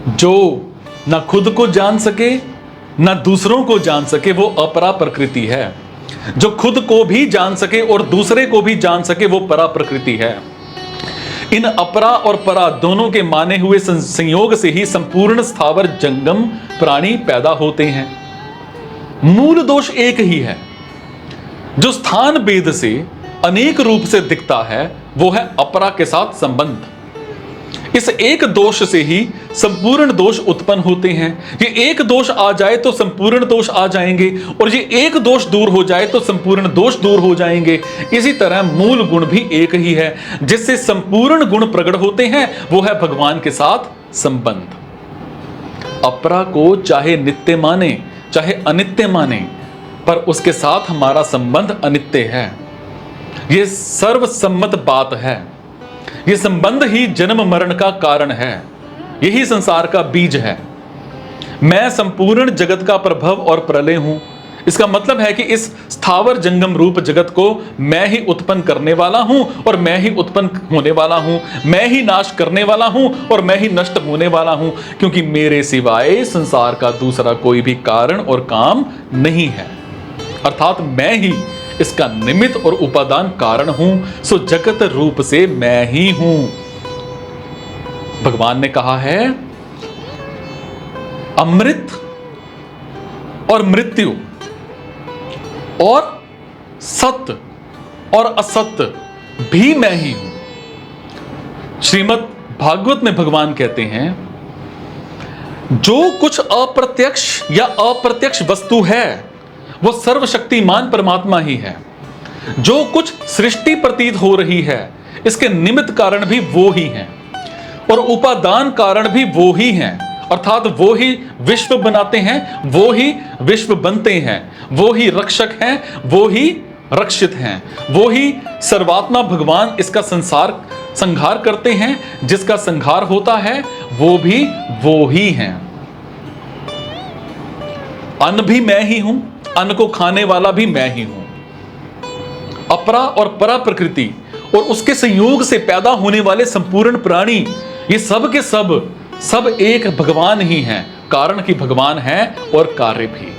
जो ना खुद को जान सके ना दूसरों को जान सके वो अपरा प्रकृति है। जो खुद को भी जान सके और दूसरे को भी जान सके वो परा प्रकृति है। इन अपरा और परा दोनों के माने हुए संयोग से ही संपूर्ण स्थावर जंगम प्राणी पैदा होते हैं। मूल दोष एक ही है। जो स्थान भेद से अनेक रूप से दिखता है वो है अपरा के साथ संबंध। इस एक दोष से ही संपूर्ण दोष उत्पन्न होते हैं। ये एक दोष आ जाए तो संपूर्ण दोष आ जाएंगे और ये एक दोष दूर हो जाए तो संपूर्ण दोष दूर हो जाएंगे। इसी तरह मूल गुण भी एक ही है। जिससे संपूर्ण गुण प्रकट होते हैं वो है भगवान के साथ संबंध। अपरा को चाहे नित्य माने चाहे अनित्य माने, पर उसके साथ हमारा संबंध अनित्य है। यह सर्वसम्मत बात है। यह संबंध ही जन्म मरण का कारण है। यही संसार का बीज है। मैं संपूर्ण जगत का प्रभव और प्रलय हूं। इसका मतलब है कि इस स्थावर जंगम रूप जगत को मैं ही उत्पन्न करने वाला हूं और मैं ही उत्पन्न होने वाला हूं। मैं ही नाश करने वाला हूं और मैं ही नष्ट होने वाला हूं, क्योंकि मेरे सिवाय संसार का दूसरा कोई भी कारण और काम नहीं है। अर्थात मैं ही इसका निमित्त और उपादान कारण हूं। सो जगत रूप से मैं ही हूं। भगवान ने कहा है अमृत और मृत्यु और सत्य और असत्य भी मैं ही हूं। श्रीमद् भागवत में भगवान कहते हैं जो कुछ अप्रत्यक्ष या अप्रत्यक्ष वस्तु है वो सर्वशक्तिमान परमात्मा ही है। जो कुछ सृष्टि प्रतीत हो रही है इसके निमित्त कारण भी वो ही हैं और उपादान कारण भी वो ही हैं। अर्थात वो ही विश्व बनाते हैं, वो ही विश्व बनते हैं, वो ही रक्षक हैं, वो ही रक्षित हैं, वो ही सर्वात्मा भगवान इसका संहार करते हैं। जिसका संहार होता है वो भी वो ही हैं। अन्न भी मैं ही हूं, अन्न को खाने वाला भी मैं ही हूं। अपरा और परा प्रकृति और उसके संयोग से पैदा होने वाले संपूर्ण प्राणी ये सब के सब एक भगवान ही हैं। कारण कि भगवान है और कार्य भी।